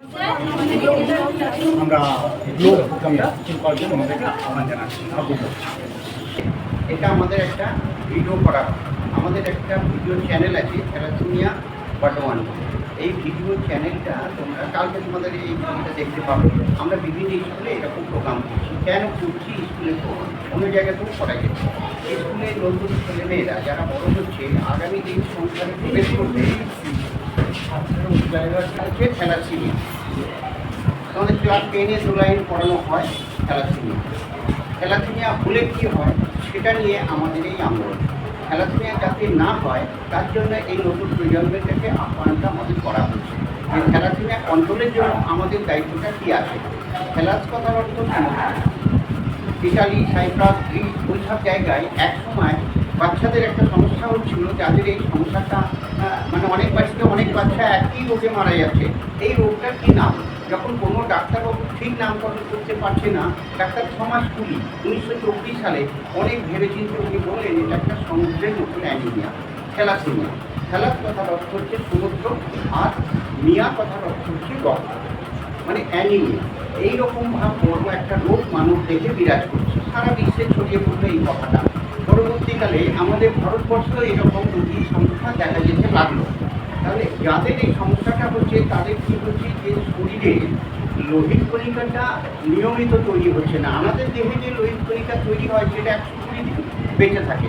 আমরা গ্লোব প্রোগ্রামটা শুরু করার জন্য আমাদেরকে আহ্বান জানাচ্ছি। এটা আমাদের একটা ভিডিও করা, আমাদের একটা ভিডিও চ্যানেল আছে থ্যালাসেমিয়া বর্তমান। এই ভিডিও চ্যানেলটা তোমরা কালকে তোমাদের এই ভিডিওটা দেখতে পাবো। আমরা বিভিন্ন স্কুলে এরকম প্রোগ্রাম করছি। কেন করছি? স্কুলে তো অন্য জায়গাতেও করা গেছে। স্কুলে নতুন ছেলেমেয়েরা যারা বড় হচ্ছে, আগামী দিন সংসারে প্রবেশ করবে, হচ্ছে থ্যালাসেমিয়া। আমাদের ক্লাস 10-এ 2 লাইন পড়ানো হয় থ্যালাসেমিয়া। থ্যালাসেমিয়া হলে কী হয় সেটা নিয়ে আমাদের এই আন্দোলন। থ্যালাসেমিয়া যাতে না হয় তার জন্য এই নতুন প্রজন্মের থেকে আহ্বানটা আমাদের করা হচ্ছে। এই থ্যালাসেমিয়া কন্ট্রোলের জন্য আমাদের দায়িত্বটা কী আছে? থ্যালাস কথার অর্থ ইটালি, সাইপ্রাস, গ্রিস ওই সব জায়গায় একসময় বাচ্চাদের একটা সমস্যা হচ্ছিল, যাদের এই সমস্যাটা মানে অনেক বাচ্চা একই রোগে মারা যাচ্ছে। এই রোগটার কী নাম? যখন কোনো ডাক্তারবাবু ঠিক নামকরণ করতে পারছে না, ডাক্তার থমাস কুলি 1924 সালে অনেক ভেবেচিন্তে উনি বললেন এটা একটা সমুদ্রের মতন অ্যানিমিয়া, থ্যালাসেমিয়া। থ্যালাস কথার অর্থ হচ্ছে সমুদ্র, আর মিয়া কথার অর্থ হচ্ছে রক্ত, মানে অ্যানিমিয়া। এইরকমভাবে বড় একটা রোগ মানব দেহে বিরাজ করছে, সারা বিশ্বে ছড়িয়ে পড়লো এই কথাটা। পরবর্তীকালে আমাদের ভারতবর্ষে এরকম রোগীর সংখ্যা দেখা যেতে লাগলো। তাহলে যাদের এই সমস্যাটা হচ্ছে তাদের কী হচ্ছে, যে শরীরে লোহিত কণিকাটা নিয়মিত তৈরি হচ্ছে না। আমাদের দেহে যে লোহিত কণিকা তৈরি হয় সেটা 120 দিন বেঁচে থাকে।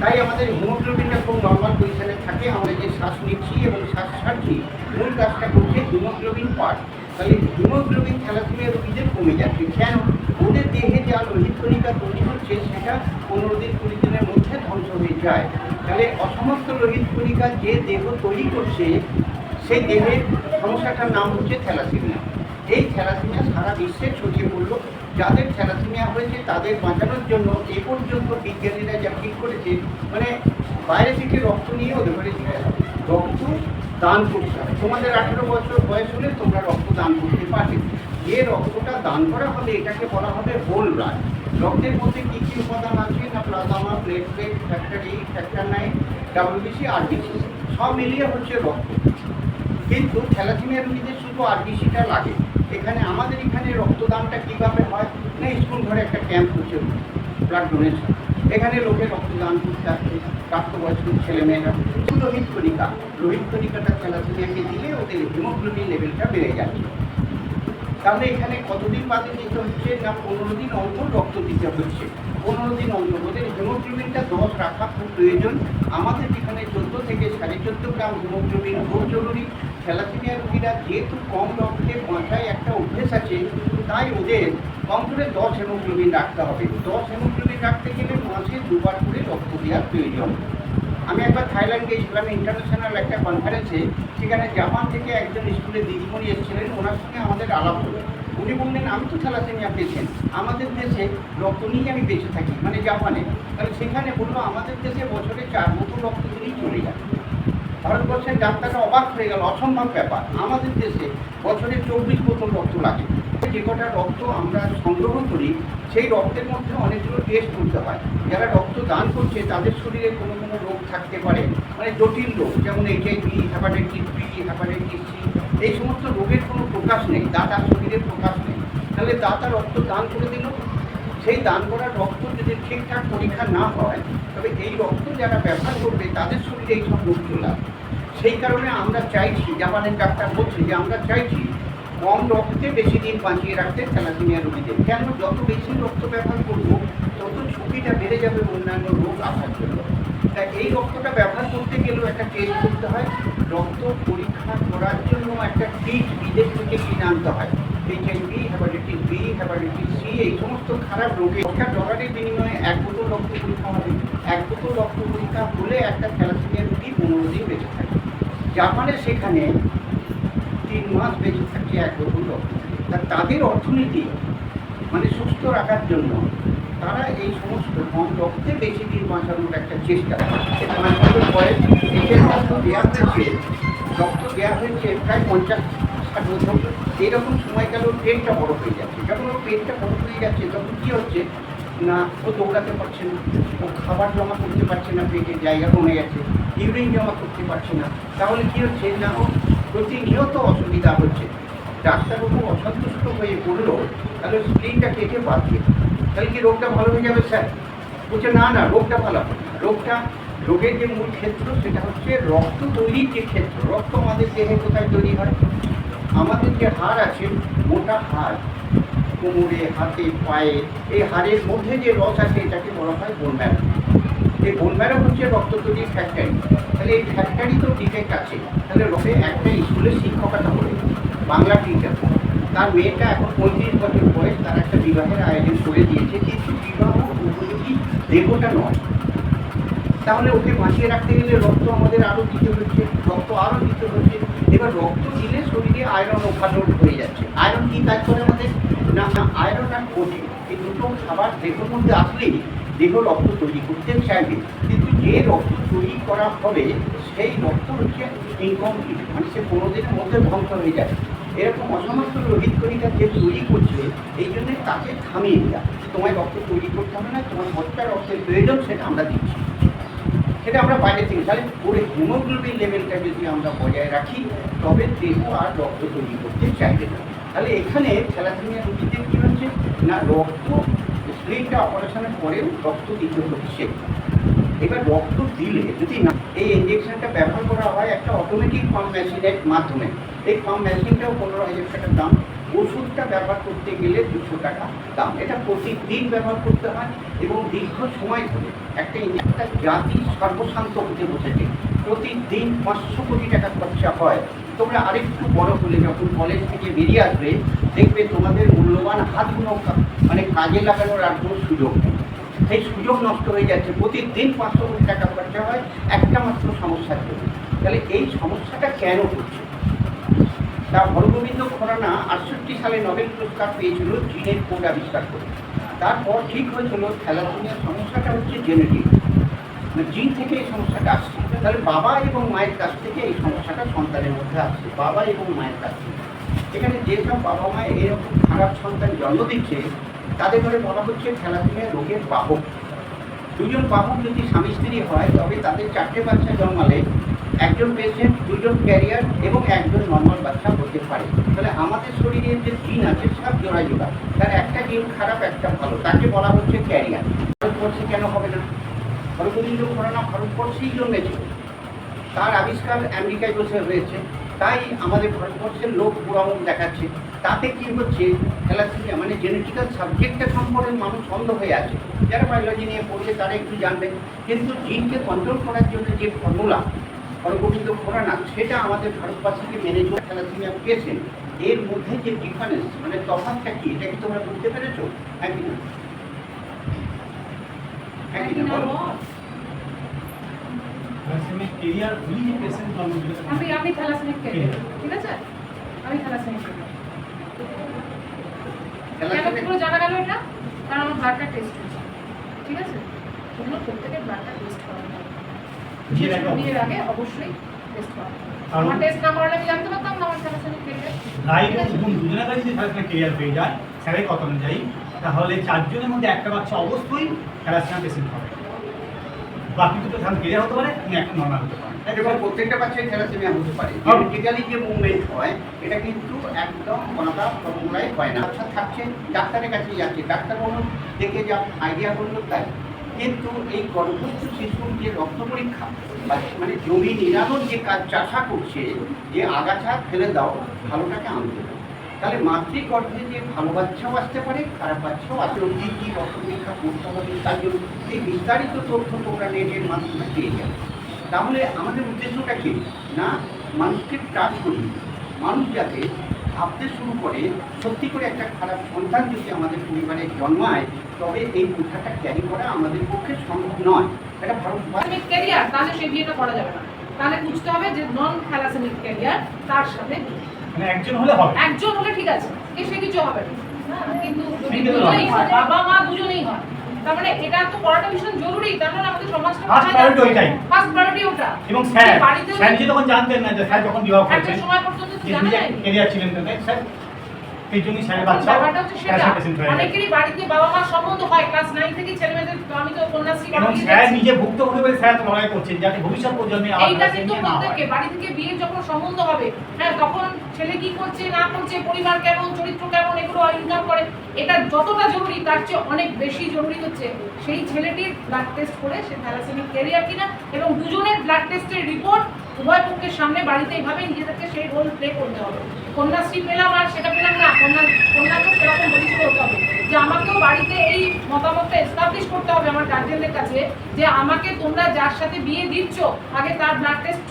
তাই আমাদের হিমোগ্লোবিনটা খুব নর্মাল পজিশনে থাকে। আমরা যে শ্বাস নিচ্ছি এবং শ্বাস ছাড়ছি, মূল কাজটা করছে হিমোগ্লোবিন পার্ট। তাহলে হিমোগ্লোবিন থ্যালাসেমিয়া রোগীদের কমে যাচ্ছে। কেন? ওদের দেহে যা লোহিত কণিকা তৈরি হচ্ছে সেটা 15 দিন 20 দিনের মধ্যে ধ্বংস হয়ে যায়। তাহলে অসমস্ত লোহিত কণিকা যে দেহ তৈরি করছে সেই দেহের সমস্যাটার নাম হচ্ছে থ্যালাসেমিয়া। এই থ্যালাসেমিয়া সারা বিশ্বে ছড়িয়ে পড়লো। যাদের থ্যালাসেমিয়া হয়েছে তাদের বাঁচানোর জন্য এ পর্যন্ত বিজ্ঞানীরা যা ঠিক করেছে, মানে বাইরে থেকে রক্ত নিয়ে ওদের ঘরে রক্ত দান করতে হবে। তোমাদের 18 বছর বয়স হলে তোমরা রক্ত দান করতে পারবে। যে রক্তটা দান করা হবে এটাকে বলা হবে হোল ব্লাড। রক্তের মধ্যে কী কী উপাদান আছে না, plasma, platelet, factor 8, factor 9, WBC, RBC, সব মিলিয়ে হচ্ছে রক্ত। কিন্তু থ্যালাসেমিয়া রোগীদের শুধু আরবিসিটা লাগে। আমাদের রক্তদানটা কীভাবে হয় না, স্কুল ঘরে একটা ক্যাম্প হচ্ছে ব্লাড ডোনেশন। এখানে লোকে রক্তদান করতে আসছে, প্রাপ্তবয়স্ক ছেলেমেয়েরা। লোহিত কণিকাটা থ্যালাসেমিয়াকে দিলে ওদের হিমোগ্লোবিন লেভেলটা বেড়ে যাচ্ছে। তাহলে এখানে কতদিন বাদে দিতে হচ্ছে না, 15 দিন অন্তর রক্ত দিতে হচ্ছে। 15 দিন অন্তর ওদের হিমোগ্লোবিনটা 10 রাখা খুব প্রয়োজন। আমাদের এখানে 14 থেকে 14.5 গ্রাম হিমোগ্লোবিন খুব জরুরি। থ্যালাসেমিয়া রোগীরা যেহেতু কম রক্তে বাঁচায় একটা অভ্যেস আছে, তাই ওদের কম করে 10 হিমোগ্লোবিন রাখতে হবে। 10 হিমোগ্লোবিন রাখতে গেলে মাসে 2 বার করে রক্ত দেওয়ার প্রয়োজন। আমি একবার থাইল্যান্ড গিয়েছিলাম ইন্টারন্যাশনাল একটা কনফারেন্সে। সেখানে জাপান থেকে একজন স্কুলের দিদিমণি এসেছিলেন, ওনার সঙ্গে আমাদের আলাপ হলো। উনি বললেন আমি তো থ্যালাসেমিয়া পেশেন্ট, আমাদের দেশে রক্ত নিয়ে আমি বেঁচে থাকি, মানে জাপানে। তাহলে সেখানে বললো আমাদের দেশে বছরে 4 বোতল রক্ত দিলেই চলে যায়। ভারতবর্ষের ডাক্তাররা অবাক হয়ে গেল, অসম্ভব ব্যাপার। আমাদের দেশে বছরে 24 বোতল রক্ত লাগে। যে কটা রক্ত আমরা সংগ্রহ করি সেই রক্তের মধ্যে অনেকগুলো টেস্ট করতে হয়। যারা রক্ত দান করছে তাদের শরীরে কোনো কোনো রোগ থাকতে পারে, মানে জটিল রোগ, যেমন HIV, hepatitis B, hepatitis C, এই সমস্ত রোগের কোনো প্রকাশ নেই, দাতার শরীরে প্রকাশ নেই। তাহলে দাতা রক্ত দান করে দিল। সেই দান করার রক্ত যদি ঠিকঠাক পরীক্ষা না হয় তবে এই রক্ত যারা ব্যবহার করবে তাদের শরীরে এই সব রোগ চলে আসবে। সেই কারণে আমরা চাইছি, জাপানের ডাক্তার বলছে যে আমরা চাইছি কম রক্তে বেশি দিন বাঁচিয়ে রাখতে থ্যালাসেমিয়া রোগীদের। কেন? যত বেশি রক্ত ব্যবহার করবো তত ঝুঁকিটা বেড়ে যাবে অন্যান্য রোগ আসার জন্য। তাই এই রক্তটা ব্যবহার করতে গেলেও একটা টেস্ট করতে হয়। রক্ত পরীক্ষা করার জন্য একটা কিট বিদেশ থেকে কিনে আনতে হয়। HIV, hepatitis B, hepatitis C, এই সমস্ত খারাপ রোগে $1 বিনিময়ে 1 বোতল রক্ত পরীক্ষা হবে। 1 বোতল রক্ত পরীক্ষা হলে একটা থ্যালাসেমিয়া রোগী 15 দিন বেঁচে থাকে। জাপানে সেখানে 3 মাস বেঁচে থাকে 1 বোতল রক্ত। তাদের অর্থনীতি মানে সুস্থ রাখার জন্য তারা এই সমস্ত কম রক্তে বেশি দিন বাঁচানোর একটা চেষ্টা করে। রক্ত দেওয়া হয়েছে প্রায় 50-60 বছর। এইরকম সময় গেল পেটটা বড় হয়ে যাচ্ছে। যখন ওর পেটটা বড় হয়ে যাচ্ছে তখন কী হচ্ছে না, ও দৌড়াতে পারছে না, ও খাবার জমা করতে পারছে না, পেটের জায়গা কমে গেছে, ইউরিন জমা করতে পারছে না। তাহলে কী হচ্ছে না, ও প্রতিনিয়ত অসুবিধা হচ্ছে। ডাক্তারবাবু অসন্তুষ্ট হয়ে পড়লো, তাহলে স্ক্রিনটা কেটে বাদ দিয়ে দাও। তাহলে কি রোগটা ভালো হয়ে যাবে স্যার? বলছে না না, রোগটা ভালো হবে না। রোগের যে মূল ক্ষেত্র সেটা হচ্ছে রক্ত তৈরির যে ক্ষেত্র। রক্ত আমাদের দেহে কোথায় তৈরি হয়? আমাদের যে হাড় আছে, মোটা হাড়, কোমরে, হাতে, পায়ে, এই হাড়ের মধ্যে যে রস আছে এটাকে বলা হয় বোন ম্যারো। এই বোন ম্যারো হচ্ছে রক্ত তৈরির ফ্যাক্টরি। তাহলে এই ফ্যাক্টরি তো ডিফেক্ট আছে। তাহলে রক্তে একটা স্কুলের শিক্ষকতা করে, বাংলা টিচার, তার মেয়েটা এখন 35 বছর বয়স, তার একটা বিবাহের আয়োজন করে দিয়েছে, কিন্তু বিবাহ উপযোগী দেহটা নয়। তাহলে ওকে বাঁচিয়ে রাখতে গেলে রক্ত আমাদের আরও দিতে হচ্ছে, রক্ত আরও দিতে হচ্ছে। এবার রক্ত দিলে শরীরে আয়রন ওভারলোড হয়ে যাচ্ছে। আয়রন কী কাজ করে আমাদের? না আয়রন আর প্রোটিন, এই দুটো খাবার দেহের মধ্যে আসলেই দেহ রক্ত তৈরি করতে চাইবে, কিন্তু যে রক্ত তৈরি করা হবে সেই রক্ত হচ্ছে ইনকমপ্লিট, মানে সে 15 দিনের মধ্যে ধ্বংস হয়ে যায়। এরকম অসমস্ত রোহিত কণিকা যে তৈরি করছে, এই জন্যে তাকে থামিয়ে দেওয়া। তোমায় রক্ত তৈরি করতে হবে না, তোমার কতটা রক্তের প্রয়োজন সেটা আমরা দিচ্ছি। সেটা আমরা বাইরে থেকে, তাহলে পুরো হিমোগ্লোবিন লেভেলটা যদি আমরা বজায় রাখি, তবে দেহ আর রক্ত তৈরি করতে চাইবে না। তাহলে এখানে থ্যালাসেমিয়া রোগীদের কী হচ্ছে না, রক্ত স্প্লিনটা অপারেশনের পরেও রক্ত দিতে হচ্ছে। এবার রক্ত দিলে যদি না, এই ইঞ্জেকশনটা ব্যবহার করা হয় একটা অটোমেটিক পাম্প মেশিনের মাধ্যমে। এই পাম্প মেশিনটাও 15,000 টাকা দাম। ওষুধটা ব্যবহার করতে গেলে 200 টাকা দাম। এটা প্রতিদিন ব্যবহার করতে হয় এবং দীর্ঘ সময় ধরে। একটা জাতি সর্বশান্ত হতে বসেছে, প্রতিদিন 500 কোটি টাকা খরচা হয়। তোমরা আরেকটু বড় হলে যখন কলেজ থেকে বেরিয়ে আসবে, দেখবে তোমাদের মূল্যবান হাতগুলো মানে কাজে লাগানোর আর কোনো সুযোগ নেই। সেই সুযোগ নষ্ট হয়ে যাচ্ছে। প্রতিদিন 500 কোটি টাকা খরচা হয় একটা মাত্র সমস্যার জন্য। তাহলে এই সমস্যাটা কেন হচ্ছে? তা হরগোবিন্দ খুরানা 68 সালে নোবেল পুরস্কার পেয়েছিল জিনের কোড আবিষ্কার করে। তারপর ঠিক হয়েছিল থ্যালাসেমিয়ার সমস্যাটা হচ্ছে জেনেটিক, মানে জিন থেকে এই সমস্যাটা আসছে। তাহলে বাবা এবং মায়ের কাছ থেকে এই সমস্যাটা সন্তানের মধ্যে আসছে, বাবা এবং মায়ের কাছ থেকে। এখানে যেসব বাবা মা এরকম খারাপ সন্তান জন্ম দিচ্ছে, তাদের ঘরে বলা হচ্ছে থ্যালাসেমিয়া রোগের বাহক। দুজন বাহক যদি স্বামী স্ত্রী হয়, তবে তাদের 4টে বাচ্চা জন্মালে একজন পেশেন্ট, 2জন ক্যারিয়ার এবং একজন নর্মাল বাচ্চা হতে পারে। তাহলে আমাদের শরীরের যে জিন আছে সব জোড়া জোড়া, তার একটা জিন খারাপ একটা ভালো, তাকে বলা হচ্ছে ক্যারিয়ার। ভারতবর্ষে কেন হবে না? হরগোবিন্দ খুরানা ভারতবর্ষেই জন্মেছে, তার আবিষ্কার আমেরিকায় বসে হয়েছে, তাই আমাদের ভারতবর্ষের লোক বুড়ামুখ দেখাচ্ছে। তাতে কী হচ্ছে, থ্যালাসেমিয়া মানে জেনেটিক্যাল সাবজেক্টটা সম্পর্কে মানুষ অন্ধ হয়ে আছে। যারা বায়োলজি নিয়ে পড়ছে তারা একটু জানবে, কিন্তু জিনকে কন্ট্রোল করার জন্য যে ফর্মুলা হরগোবিন্দ খুরানা, সেটা আমাদের ভারতবাসীকে মেনে চলে। থ্যালাসেমিয়া পেশেন্ট এর মধ্যে যে ডিফারেন্স মানে তফাৎটা কি, এটা কি তোমরা বুঝতে পেরেছো? হ্যাঁ কি না? হ্যাঁ কি না বলো? থ্যালাসেমিক ক্যারিয়ার উনি যে পেশেন্ট জন্ম দিয়েছেন, আমি থ্যালাসেমিক ক্যারিয়ার, ঠিক আছে? আমি থ্যালাসেমিক ক্যারিয়ার। কেন পুরো জানা গেল এটা? কারণ আমার ব্লাডটা টেস্ট হয়েছে, ঠিক আছে? ওগুলো প্রত্যেকের ব্লাডটা টেস্ট করা হয়, বিয়ের আগে অবশ্যই টেস্ট করা হয়। আমার টেস্ট না করালে আমি জানতে পারতাম না আমার থ্যালাসেমিক ক্যারিয়ার। ভাই এবং দুজনের কাছে যদি থ্যালাসেমিক ক্যারিয়ার পেয়ে যায়, স্যারের কথা অনুযায়ী, তাহলে 4 জনের মধ্যে একটা বাচ্চা অবশ্যই থ্যালাসেমিয়া পেশেন্ট হবে। বাকি দুটো থ্যালাসেমিক ক্যারিয়ার হতে পারে, একটা নর্মাল হতে পারে। এবং প্রত্যেকটা বাচ্চাই থ্যালাসেমিয়া হতে পারে। জেনেটিক্যালি যে মুভমেন্ট হয়, এটা কিন্তু একদম বাঁধা ফর্মুলায় হয় না। আচ্ছা থাকছে, ডাক্তারের কাছে যাচ্ছে, ডাক্তারবাবু দেখে যা আইডিয়া করলো তাই। কিন্তু এই গর্ভস্থ শিশুর যে রক্ত পরীক্ষা মানে জমি নিরানোর যে কাজ চাষা করছে, যে আগাছা ফেলে দাও, ভালোটাকে আনতে দাও, তাহলে মাতৃগর্ভে যে ভালো বাচ্চাও আসতে পারে, খারাপ বাচ্চাও আসতে পারে। কি রক্ত পরীক্ষা করতে হবে তার জন্য এই বিস্তারিত তথ্য তোমরা নেটের মাধ্যমে পেয়ে যাবে। তাহলে আমাদের উদ্দেশ্যটা কি না, মানুষকে টাচ করি, মানুষ যাতে ভাবতে শুরু করে সত্যি করে একটা খারাপ সন্তান যদি আমাদের পরিবারে জন্মায়, তবে এই বোঝাটা ক্যারি করা আমাদের পক্ষে সম্ভব নয়। এটা থ্যালাসেমিক ক্যারিয়ার, তাহলে সেই বিয়েটা করা যাবে না। তাহলে বুঝতে হবে যে নন থ্যালাসেমিক ক্যারিয়ার, তার সাথে মানে একজন হলে হবে, একজন হলে ঠিক আছে, সে কিছু হবে না। কিন্তু দুজনেই হয়, বাবা মা দুজনেই হয়, তার মানে এটা তো করাটা ভীষণ জরুরি। তার মানে আমাদের সমাজটা ফার্স্ট প্রায়োরিটি ওইটাই, ফার্স্ট প্রায়োরিটি ওটা। এবং স্যার যখন জানতেন না যে স্যার যখন বিবাহ করেছেন, একটা সময় পর্যন্ত যে জানা যায় ক্যারিয়ার ছিলেন না স্যার, সেই জন্যই স্যারের বাচ্চা ব্যাপারটা হচ্ছে সেটা ক্যান্সার পেশেন্ট হয়ে যায়। অনেকেরই বাড়িতে বাবা মা সম্বন্ধ হয় ক্লাস 9 থেকে ছেলেমেয়েদের, আমি তো কন্যাশ্রী এবং বাড়িতে স্যার দেখছি। নিজে ভুক্তভোগী বলে স্যার লড়াই করছেন যাতে ভবিষ্যৎ প্রজন্মে আর এইটা ক্যান্সার কিন্তু নিয়ে না হয়। প্রত্যেককে বাড়ি থেকে বিয়ের যখন সম্বন্ধ হবে, হ্যাঁ তখন ছেলে কি করছে না করছে, পরিবার কেমন, চরিত্র কেমন, এগুলো ইনকাম করে, এটা যতটা জরুরি তার চেয়ে অনেক বেশি জরুরি হচ্ছে সেই ছেলেটির ব্লাড টেস্ট করে সে থ্যালাসেমিক ক্যারিয়ার কিনা, এবং দুজনের ব্লাড টেস্টের রিপোর্ট উভয় পক্ষের সামনে বাড়িতে এইভাবে নিজেদেরকে সেই রোল প্লে করতে হবে। কন্যাশ্রী পেলাম আর সেটা পেলাম না, কন্যাকেও সেরকম পরিচয় হতে হবে যে আমাকেও বাড়িতে এই মতামতটা এস্টাবলিশ করতে হবে আমার গার্জেনদের কাছে যে আমাকে তোমরা যার সাথে বিয়ে দিচ্ছ আগে তার ব্লাড টেস্ট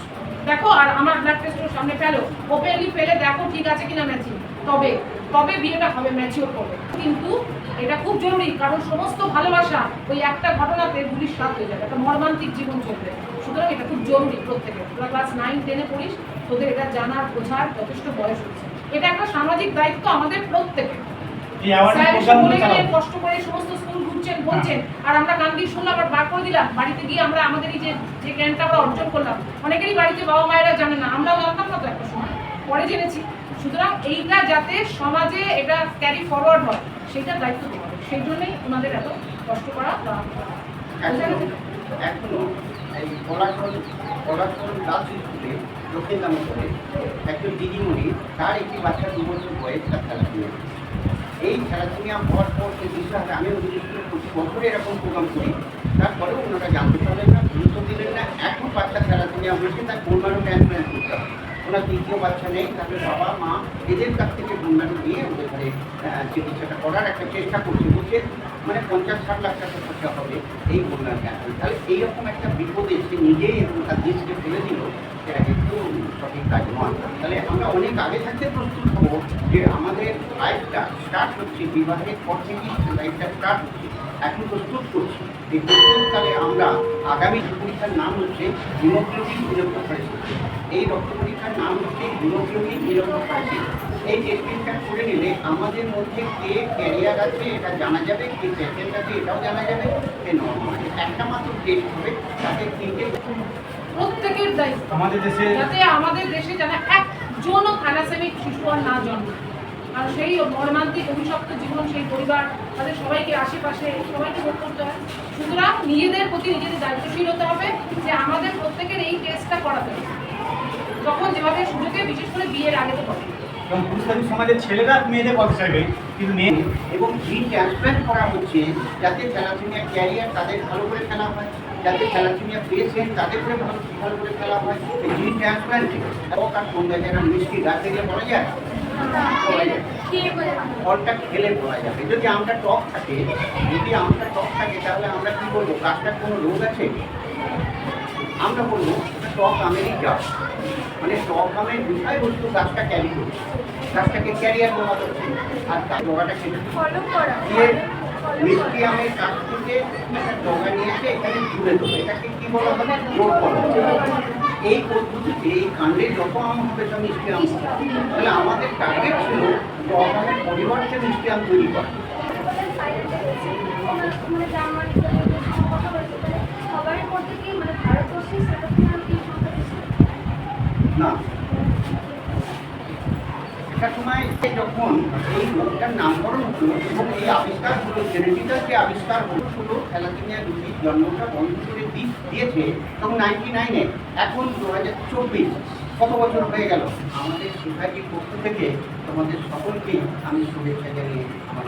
দেখো আর আমার ব্লাড টেস্টের সামনে ফেলো, ওপেনলি ফেলে দেখো ঠিক আছে কিনা ম্যাচিং, তবে তবে বিয়েটা হবে, ম্যাচিওর করবে। কিন্তু এটা খুব জরুরি, কারণ সমস্ত ভালোবাসা ওই একটা ঘটনাতে গুলির সাথ হয়ে যাবে, একটা মর্মান্তিক জীবন চলবে। সুতরাং এটা খুব জরুরি প্রত্যেকের। তোরা ক্লাস 9-10-এ পড়িস, তোদের এটা জানার বোঝার যথেষ্ট বয়স হচ্ছে। এটা একটা সামাজিক দায়িত্ব আমাদের প্রত্যেকের। এই অ্যাওয়ারনেস স্যার এসে প্রোগ্রামগুলো বলে গেলেন, চালাবো। কষ্ট করে সমস্ত স্কুল ঘুরছেন বলছেন, আর আমরা গান দিয়ে শুনলাম আর বার করে দিলাম, বাড়িতে গিয়ে আমরা আমাদের এই যে জ্ঞানটা আমরা অর্জন করলাম, অনেকেরই বাড়িতে বাবা মায়েরা জানে না, আমরাও জানতাম না তো একটা সময়, পরে জেনেছি। সুতরাং এইটা যাতে সমাজে এটা ক্যারি ফরওয়ার্ড হয় সেটার দায়িত্ব তোমাদের, সেই জন্যই ওনাদের এত কষ্ট করা বা এখনো এই পলাশন দাস স্কুলে দক্ষিণদামোদরে একজন দিদিমণি, তার একটি বাচ্চা 2 বছর বয়স, তার থ্যালাসেমিয়া। এই থ্যালাসেমিয়া হওয়ার পর সেই বিষয়টা আমি ওদের স্কুলে প্রতি বছর এরকম প্রোগ্রাম করি, তারপরেও ওনারা জানতে পারলেন না, গুরুত্ব দিলেন না। এখন বাচ্চা থ্যালাসেমিয়া হয়েছে, তার বোনমারও ট্রান্সপ্ল্যান্ট করতে হবে। ওনার দ্বিতীয় বাচ্চা নেই, তাহলে বাবা মা এদের কাছ থেকে বোনমারও নিয়ে ওদের ঘরে চিকিৎসাটা করার একটা চেষ্টা করছে। বলছে মানে 50-60 লাখ টাকা খরচা হবে এই বন্যার ক্যান্সার। তাহলে এইরকম একটা বিপদে সে নিজেই এবং তার দেশকে ফেলে দিল, সেটা কিন্তু সঠিক কাজ নয়। তাহলে আমরা অনেক আগে থাকতে প্রস্তুত হবো যে আমাদের লাইফটা স্টার্ট হচ্ছে, বিবাহের পর থেকেই লাইফটা স্টার্ট হচ্ছে, এখন প্রস্তুত করছি। এই প্রস্তুতকালে আমরা আগামী পরীক্ষার নাম হচ্ছে হিমোগ্লোবিন ইলেকট্রোফরেসিস। এই রক্ত পরীক্ষার নাম হচ্ছে হিমোগ্লোবিন ইলেকট্রোফরেসিস। এই টেস্টিংটা করে নিলে আমাদের মধ্যে কে ক্যারিয়ার আছে এটা জানা যাবে, কে পেশেন্ট আছে এটাও জানা যাবে, কে নর্মাল আছে। একটা মাত্র টেস্ট হবে, তাতে 3টে প্রত্যেকের দায়িত্ব আমাদের দেশে যাতে আমাদের দেশে যেন একজনও থ্যালাসেমিক শিশু আর না জন্মায়। আর সেই মর্মান্তিক অভিশপ্ত জীবন, সেই পরিবার, তাদের সবাইকে আশেপাশে সবাইকে ভোগ করতে হয়। সুতরাং নিজেদের প্রতি নিজেদের দায়িত্বশীল হতে হবে যে আমাদের প্রত্যেকের এই টেস্টটা করাতে হবে, যখন যেভাবে সুযোগে, বিশেষ করে বিয়ের আগে তো হবে। এবং পুরুষতান্ত্রিক সমাজের ছেলেরা মেয়েদের কথা চাইবে, কিন্তু মেয়ে এবং জিন ট্রান্সপ্ল্যান্ট করা হচ্ছে যাতে থ্যালাসেমিয়া ক্যারিয়ার তাদের ভালো করে ফেলা হয়, যাতে থ্যালাসেমিয়া পেশেন্ট তাদের করে ভালো করে ফেলা হয়। এই জিন ট্রান্সপ্ল্যান্ট আর কোন জায়গায় মিষ্টি গাছ থেকে বলা যায়, ফলটা খেলে বলা যাবে। যদি আমটা টক থাকে, তাহলে আমরা কি বলবো, গাছটার কোনো রোগ আছে? আমরা বলবো টক আমেরই গাছ, মানে টক আমের বিষয়বস্তু গাছটা ক্যারি করছে, গাছটাকে ক্যারিয়ার বলা হচ্ছে। আর তার ডগাটা খেতে মিষ্টি আমের কাছ থেকে একটা ডগা নিয়ে এসে এখানে জুড়ে দেবো, এটাকে কি বলা হবে, জোর করা। এই পদ্ধতিতে এই কাণ্ডে যত আম হবে সব মিষ্টি আম হবে। তাহলে আমাদের টার্গেট ছিল টক আমের পরিবর্তে মিষ্টি আম তৈরি করা। না, একটা সময় যখন এই রোগটার নামকরণ হলো এবং এই আবিষ্কার হলো, জেনেটিক্যাল যে আবিষ্কার হলো, থ্যালাসেমিয়া রোগীর জন্মটা বন্ধ করে দিয়েছে তখন 99-এ। এখন 2024, কত বছর হয়ে গেল। আমাদের সোসাইটির পক্ষ থেকে তোমাদের সকলকেই আমি শুভেচ্ছা জানিয়ে আমার